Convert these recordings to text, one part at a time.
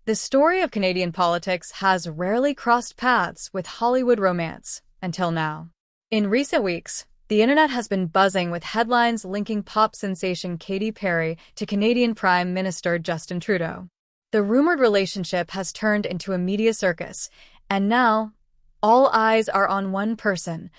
The story of Canadian politics has rarely crossed paths with Hollywood romance, until now. In recent weeks, the internet has been buzzing with headlines linking pop sensation Katy Perry to Canadian Prime Minister Justin Trudeau. The rumored relationship has turned into a media circus, and now, all eyes are on one person,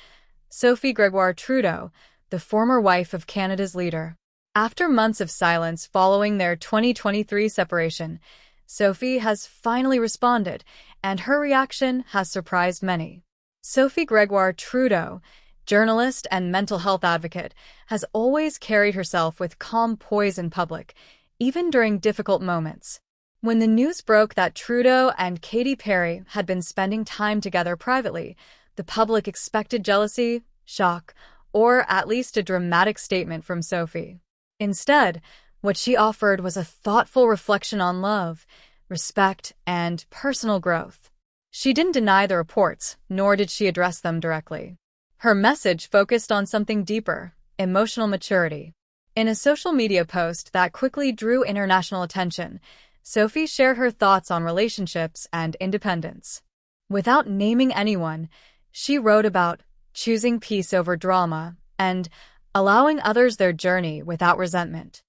Sophie Grégoire Trudeau, the former wife of Canada's leader. After months of silence following their 2023 separation, Sophie has finally responded, and her reaction has surprised many. Sophie Grégoire Trudeau, journalist and mental health advocate, has always carried herself with calm poise in public, even during difficult moments. When the news broke that Trudeau and Katy Perry had been spending time together privately, the public expected jealousy, shock, or at least a dramatic statement from Sophie. Instead, what she offered was a thoughtful reflection on love, respect, and personal growth. She didn't deny the reports, nor did she address them directly. Her message focused on something deeper: emotional maturity. In a social media post that quickly drew international attention, Sophie shared her thoughts on relationships and independence. Without naming anyone, she wrote about choosing peace over drama and allowing others their journey without resentment.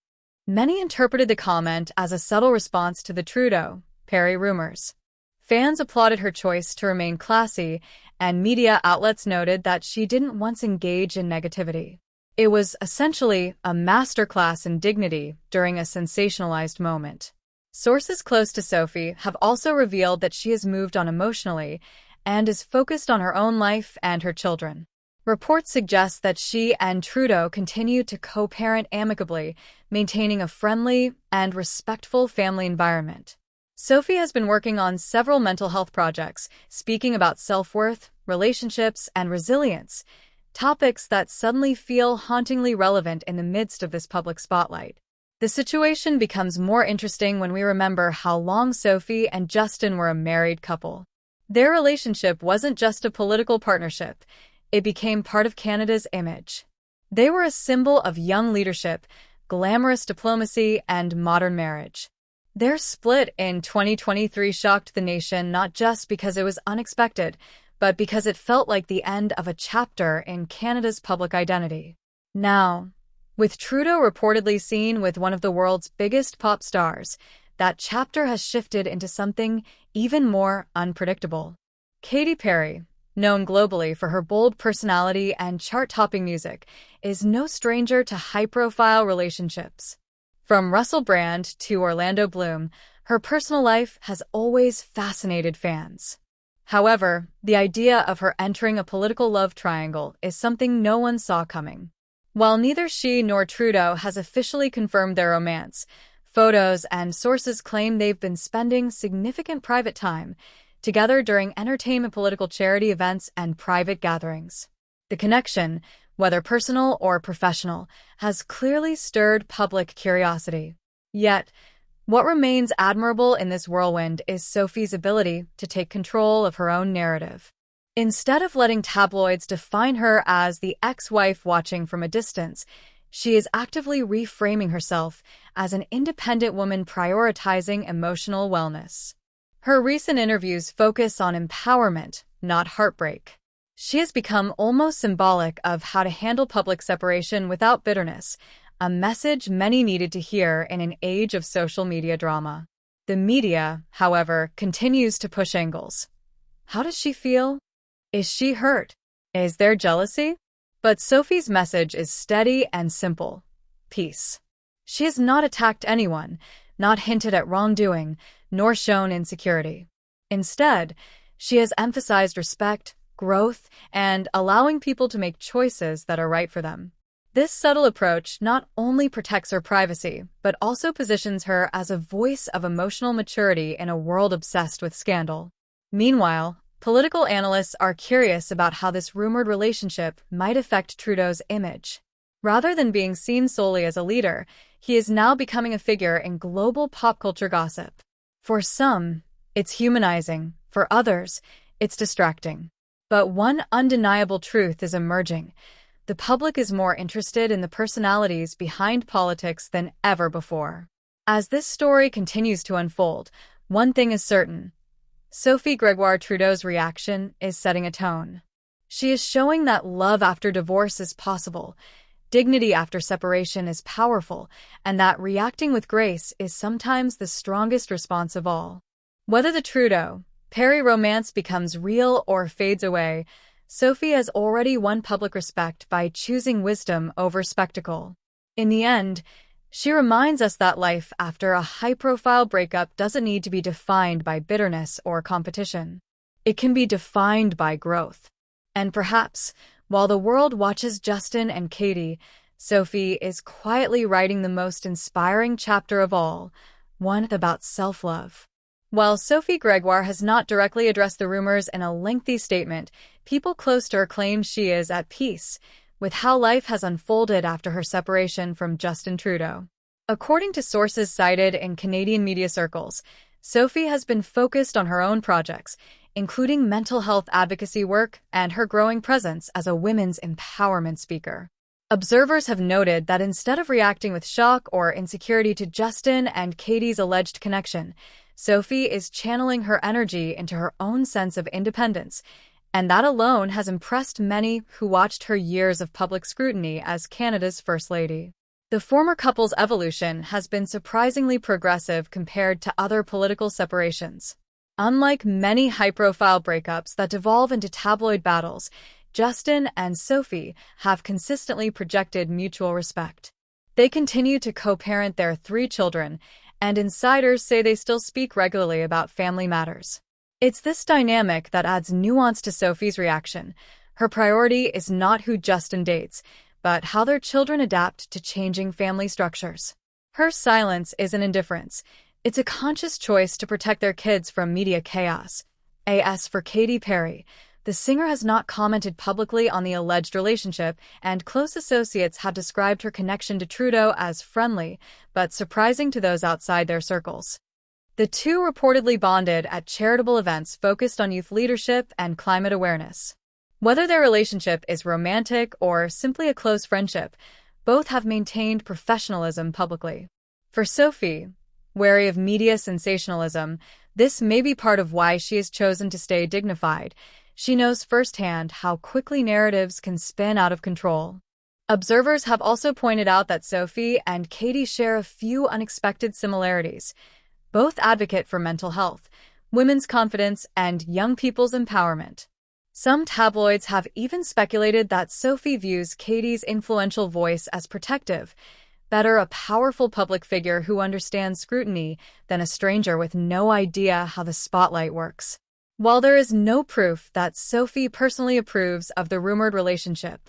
Many interpreted the comment as a subtle response to the Trudeau-Perry rumors. Fans applauded her choice to remain classy, and media outlets noted that she didn't once engage in negativity. It was essentially a masterclass in dignity during a sensationalized moment. Sources close to Sophie have also revealed that she has moved on emotionally and is focused on her own life and her children. Reports suggest that she and Trudeau continue to co-parent amicably, maintaining a friendly and respectful family environment. Sophie has been working on several mental health projects, speaking about self-worth, relationships, and resilience, topics that suddenly feel hauntingly relevant in the midst of this public spotlight. The situation becomes more interesting when we remember how long Sophie and Justin were a married couple. Their relationship wasn't just a political partnership. It became part of Canada's image. They were a symbol of young leadership, glamorous diplomacy, and modern marriage. Their split in 2023 shocked the nation not just because it was unexpected, but because it felt like the end of a chapter in Canada's public identity. Now, with Trudeau reportedly seen with one of the world's biggest pop stars, that chapter has shifted into something even more unpredictable. Katy Perry, known globally for her bold personality and chart-topping music, is no stranger to high-profile relationships. From Russell Brand to Orlando Bloom, her personal life has always fascinated fans. However, the idea of her entering a political love triangle is something no one saw coming. While neither she nor Trudeau has officially confirmed their romance, photos and sources claim they've been spending significant private time together during entertainment, political charity events, and private gatherings. The connection, whether personal or professional, has clearly stirred public curiosity. Yet, what remains admirable in this whirlwind is Sophie's ability to take control of her own narrative. Instead of letting tabloids define her as the ex-wife watching from a distance, she is actively reframing herself as an independent woman prioritizing emotional wellness. Her recent interviews focus on empowerment, not heartbreak. She has become almost symbolic of how to handle public separation without bitterness, a message many needed to hear in an age of social media drama. The media, however, continues to push angles. How does she feel? Is she hurt? Is there jealousy? But Sophie's message is steady and simple: peace. She has not attacked anyone, not hinted at wrongdoing, nor shown insecurity. Instead, she has emphasized respect, growth, and allowing people to make choices that are right for them. This subtle approach not only protects her privacy, but also positions her as a voice of emotional maturity in a world obsessed with scandal. Meanwhile, political analysts are curious about how this rumored relationship might affect Trudeau's image. Rather than being seen solely as a leader, he is now becoming a figure in global pop culture gossip. For some, it's humanizing. For others, it's distracting. But one undeniable truth is emerging: the public is more interested in the personalities behind politics than ever before. As this story continues to unfold, One thing is certain. Sophie Grégoire Trudeau's reaction is setting a tone. She is showing that love after divorce is possible, dignity after separation is powerful, and that reacting with grace is sometimes the strongest response of all. Whether the Trudeau-Perry romance becomes real or fades away, Sophie has already won public respect by choosing wisdom over spectacle. In the end, she reminds us that life after a high-profile breakup doesn't need to be defined by bitterness or competition. It can be defined by growth. And perhaps, while the world watches Justin and Katy, Sophie is quietly writing the most inspiring chapter of all, one about self-love. While Sophie Grégoire has not directly addressed the rumors in a lengthy statement, people close to her claim she is at peace with how life has unfolded after her separation from Justin Trudeau. According to sources cited in Canadian media circles, Sophie has been focused on her own projects, including mental health advocacy work and her growing presence as a women's empowerment speaker. Observers have noted that instead of reacting with shock or insecurity to Justin and Katy's alleged connection, Sophie is channeling her energy into her own sense of independence, and that alone has impressed many who watched her years of public scrutiny as Canada's First Lady. The former couple's evolution has been surprisingly progressive compared to other political separations. Unlike many high-profile breakups that devolve into tabloid battles, Justin and Sophie have consistently projected mutual respect. They continue to co-parent their 3 children, and insiders say they still speak regularly about family matters. It's this dynamic that adds nuance to Sophie's reaction. Her priority is not who Justin dates, but how their children adapt to changing family structures. Her silence isn't indifference. It's a conscious choice to protect their kids from media chaos. As for Katy Perry, the singer has not commented publicly on the alleged relationship, and close associates have described her connection to Trudeau as friendly, but surprising to those outside their circles. The two reportedly bonded at charitable events focused on youth leadership and climate awareness. Whether their relationship is romantic or simply a close friendship, both have maintained professionalism publicly. For Sophie, wary of media sensationalism, this may be part of why she has chosen to stay dignified. She knows firsthand how quickly narratives can spin out of control. Observers have also pointed out that Sophie and Katy share a few unexpected similarities. Both advocate for mental health, women's confidence, and young people's empowerment. Some tabloids have even speculated that Sophie views Katy's influential voice as protective, better a powerful public figure who understands scrutiny than a stranger with no idea how the spotlight works. While there is no proof that Sophie personally approves of the rumored relationship,